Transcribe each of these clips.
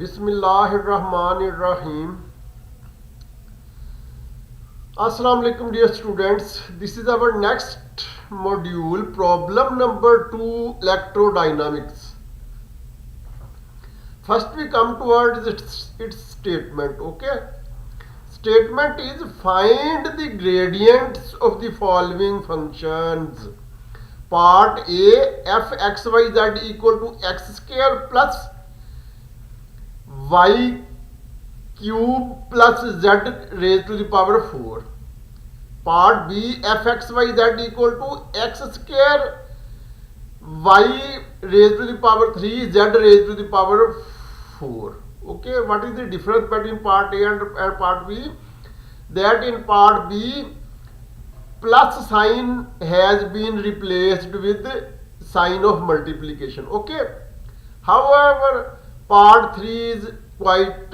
Bismillahirrahmanirrahim. Assalamu alaikum dear students. This is our next module, problem number 2, electrodynamics. First we come towards its statement. Okay. Statement is find the gradients of the following functions. Part A, f x y z equal to x square plus y cube plus z raised to the power 4. Part B, f x y z equal to x square y raised to the power 3 z raised to the power 4. Okay, what is the difference between part A and part B? That in part B, plus sign has been replaced with sign of multiplication. Okay, however part 3 is quite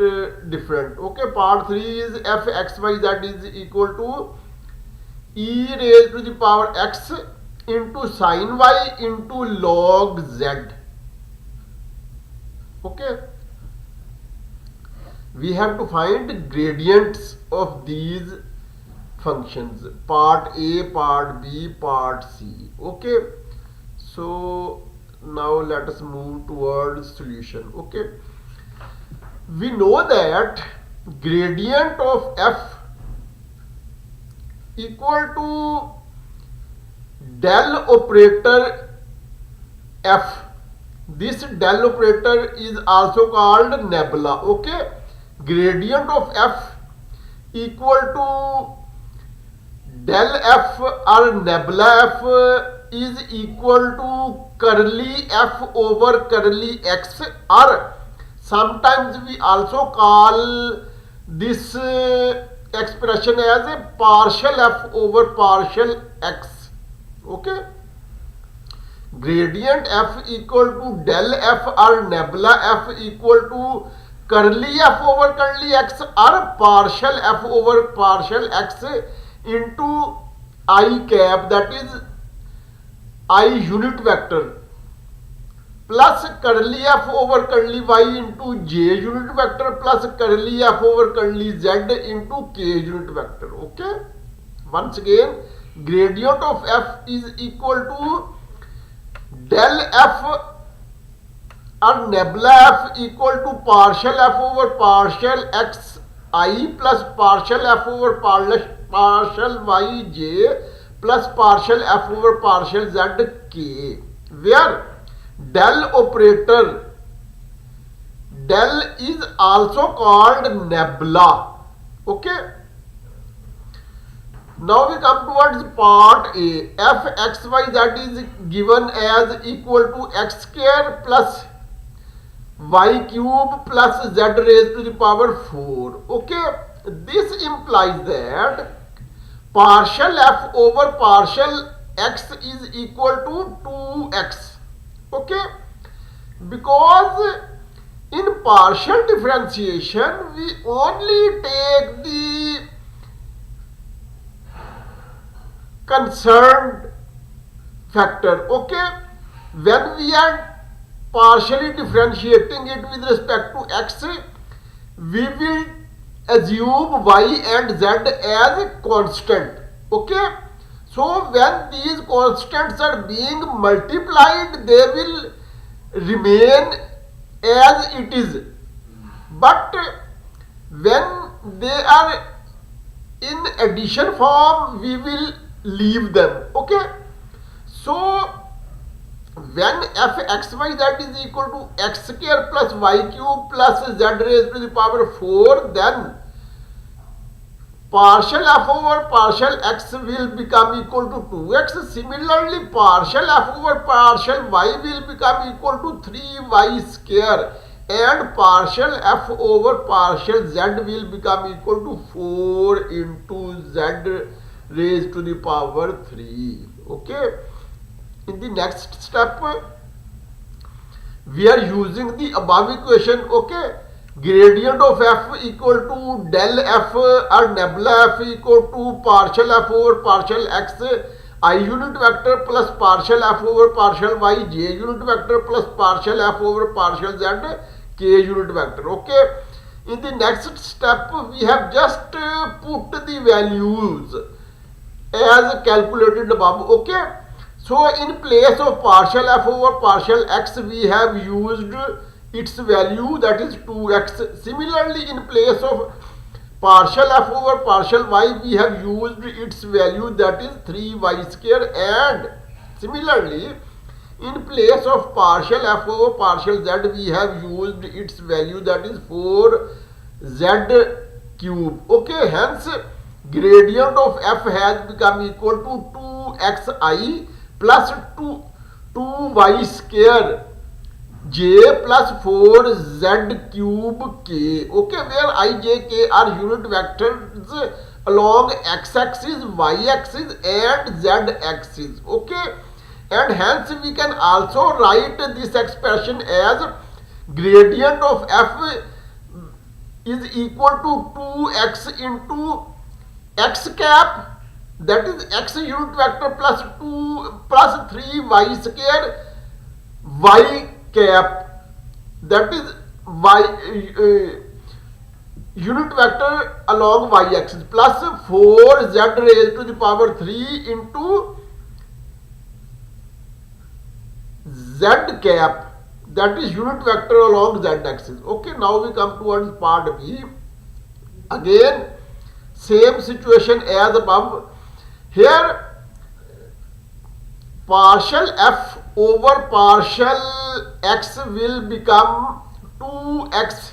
different. Okay, part 3 is f x y z is equal to e raised to the power x into sin y into log z. Okay, we have to find gradients of these functions, part A, part B, part C. Okay, so now let us move towards solution. Okay, we know that gradient of f equal to del operator f. This del operator is also called nebula. Okay, gradient of f equal to del f or nebula f is equal to curly f over curly x, or sometimes we also call this expression as a partial f over partial x. Okay, gradient f equal to del f or nebula f equal to curly f over curly x or partial f over partial x into I cap, that is I unit vector, plus curly f over curly y into j unit vector plus curly f over curly z into k unit vector. Okay, once again gradient of f is equal to del f or nebula f equal to partial f over partial x I plus partial f over partial y j plus partial f over partial z k, where del operator, del is also called nebula. Okay, now we come towards part A. f x y z is given as equal to x square plus y cube plus z raised to the power 4. Okay, this implies that partial f over partial x is equal to 2x. Okay, because in partial differentiation we only take the concerned factor. Okay, when we are partially differentiating it with respect to x, we will assume y and z as a constant. Okay, so when these constants are being multiplied, they will remain as it is, but when they are in addition form, we will leave them. Okay, so when f x y z is equal to x square plus y cube plus z raised to the power 4, then partial f over partial x will become equal to 2x. Similarly, partial f over partial y will become equal to 3y square, and partial f over partial z will become equal to 4 into z raised to the power 3. Okay, in the next step we are using the above equation. Okay, gradient of f equal to del f or nebula f equal to partial f over partial x I unit vector plus partial f over partial y j unit vector plus partial f over partial z k unit vector. Okay, in the next step we have just put the values as calculated above. Okay, so in place of partial f over partial x we have used its value, that is 2x. Similarly, in place of partial f over partial y we have used its value, that is 3y square. And similarly, in place of partial f over partial z we have used its value, that is 4z cube. Okay, hence gradient of f has become equal to 2xi plus 2y square j plus 4z cube k. Okay, where I, j, k are unit vectors along x-axis, y-axis and z-axis. Okay, and hence we can also write this expression as gradient of f is equal to 2x into x cap, that is x unit vector plus 2 plus 3y square y cap, that is y unit vector along y-axis, plus 4z raised to the power 3 into z cap, that is unit vector along z-axis. Okay, now we come towards part B. Again, same situation as above. Here, partial f over partial x will become 2x.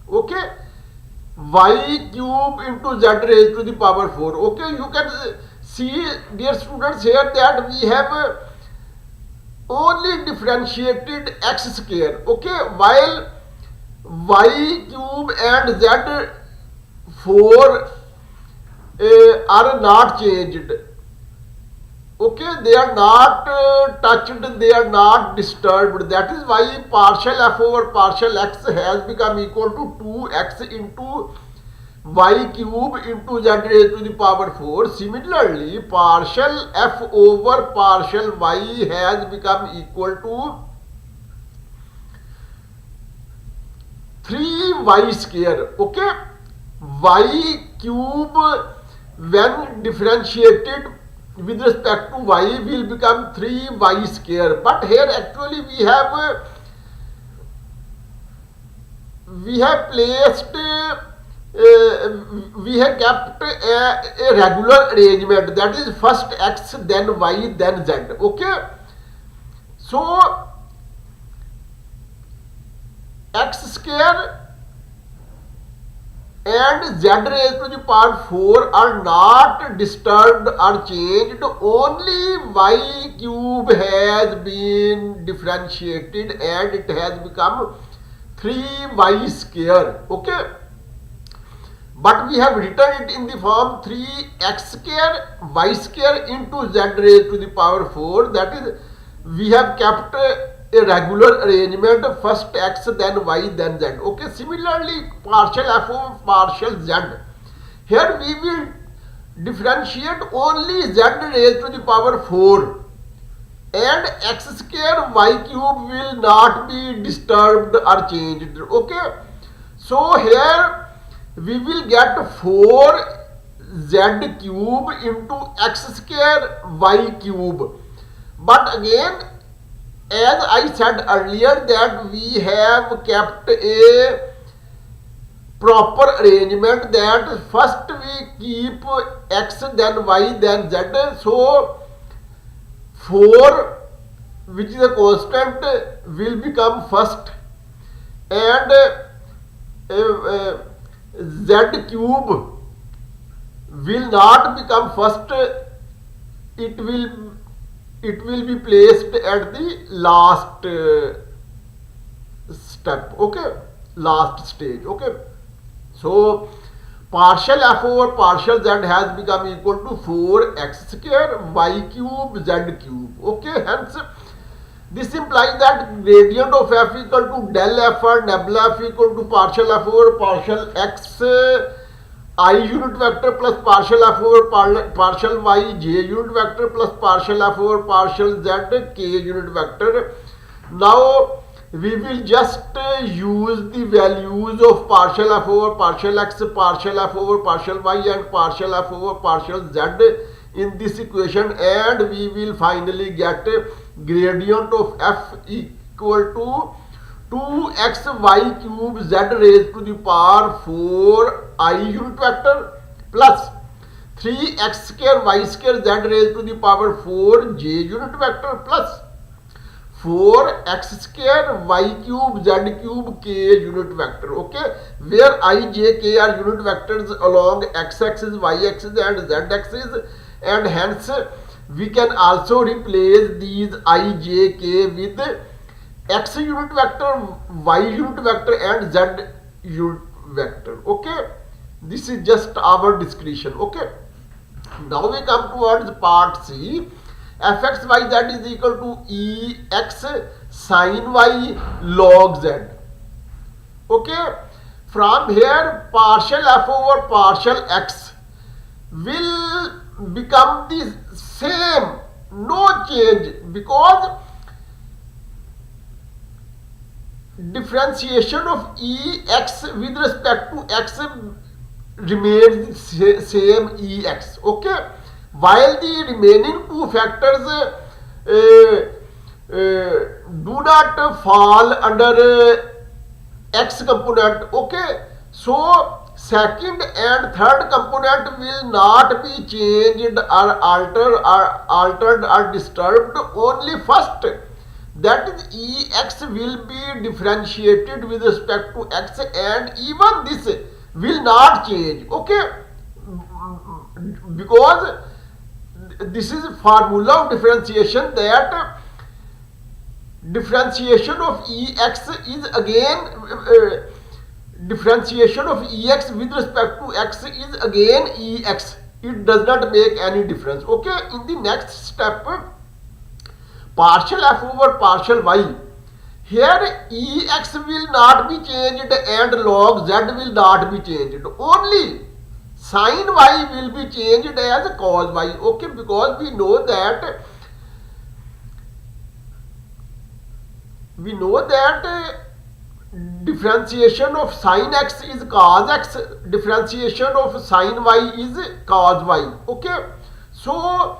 Okay, y cube into z raised to the power 4. Okay, you can see, dear students, here that we have only differentiated x square. Okay, while y cube and z 4 are not changed. Okay, they are not touched, they are not disturbed. That is why partial f over partial x has become equal to 2x into y cube into z raised to the power 4. Similarly, partial f over partial y has become equal to 3y square. Okay, y cube when differentiated with respect to y will become 3y square, but here actually we have placed we have kept a regular arrangement, that is first x then y then z. Okay, so x square and z raised to the power 4 are not disturbed or changed, only y cube has been differentiated and it has become 3y square. Okay, but we have written it in the form 3x square y square into z raised to the power 4, that is we have kept a regular arrangement, first x then y then z. Okay, similarly partial f over partial z, here we will differentiate only z raised to the power 4 and x square y cube will not be disturbed or changed. Okay, so here we will get 4z cube into x square y cube, but again, as I said earlier, that we have kept a proper arrangement, that first we keep x then y then z. So 4, which is a constant, will become first, and z cube will not become first, it will be placed at the last step. Okay, last stage. Okay, so partial f over partial z has become equal to 4x square y cube z cube. Okay, hence this implies that gradient of f equal to del f or nebula f equal to partial f over partial x I unit vector plus partial f over partial y j unit vector plus partial f over partial z k unit vector. Now we will just use the values of partial f over partial x, partial f over partial y and partial f over partial z in this equation, and we will finally get gradient of f equal to 2xy cube z raised to the power 4 I unit vector plus 3x square y square z raised to the power 4 j unit vector plus 4x square y cube z cube k unit vector. Okay, where I, j, k are unit vectors along x axis, y axis and z axis, and hence we can also replace these I, j, k with x unit vector, y unit vector and z unit vector. Okay, this is just our discretion. Okay, now we come towards part C. fxyz is equal to ex sin y log z. Okay, from here partial f over partial x will become the same, no change, because differentiation of ex with respect to x remains same ex. Okay, while the remaining two factors do not fall under x component. Okay, so second and third component will not be changed or altered or disturbed. Only first, that is ex, will be differentiated with respect to x, and even this will not change. Okay, because this is formula of differentiation, that differentiation of ex is again differentiation of ex with respect to x is again ex. It does not make any difference. Okay, in the next step, partial f over partial y, here ex will not be changed and log z will not be changed. Only sin y will be changed as cos y. Okay, because we know that differentiation of sin x is cos x, differentiation of sin y is cos y. Okay, so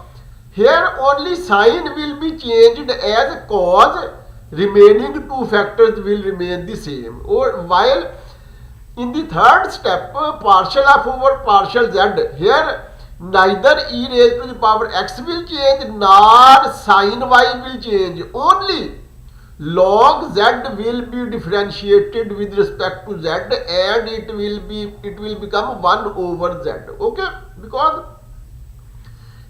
here only sin will be changed as cos, remaining two factors will remain the same. Or while in the third step, partial f over partial z, here neither e raised to the power x will change nor sin y will change. Only log z will be differentiated with respect to z, and it will become 1 over z. Okay, because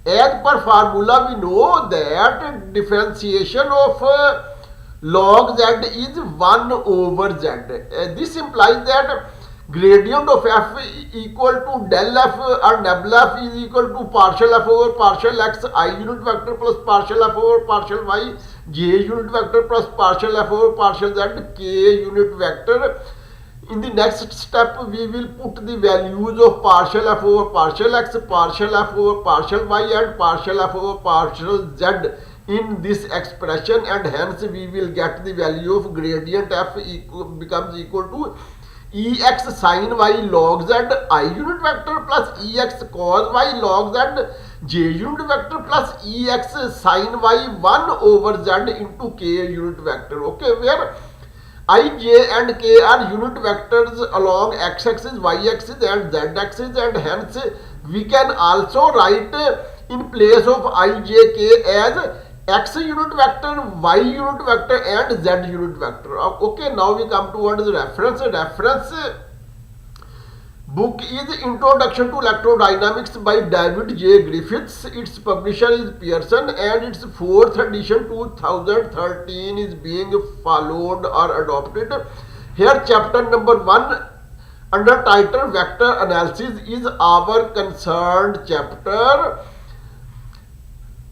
as per formula we know that differentiation of log z is 1 over z. This implies that gradient of f equal to del f or nebula f is equal to partial f over partial x I unit vector plus partial f over partial y j unit vector plus partial f over partial z k unit vector. In the next step, we will put the values of partial f over partial x, partial f over partial y and partial f over partial z in this expression, and hence we will get the value of gradient f becomes equal to ex sin y log z I unit vector plus ex cos y log z j unit vector plus ex sin y 1 over z into k unit vector. Okay, where I, j and k are unit vectors along x axis, y axis and z axis, and hence we can also write in place of I, j, k as x unit vector, y unit vector and z unit vector. Okay, now we come towards the reference. Reference book is Introduction to Electrodynamics by David J. Griffiths. Its publisher is Pearson, and its 4th edition 2013 is being followed or adopted. Here chapter number 1 under title Vector Analysis is our concerned chapter,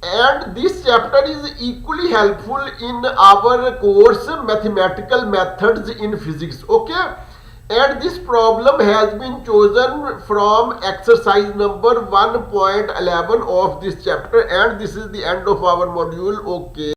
and this chapter is equally helpful in our course Mathematical Methods in Physics. Okay, and this problem has been chosen from exercise number 1.11 of this chapter, and this is the end of our module. Okay.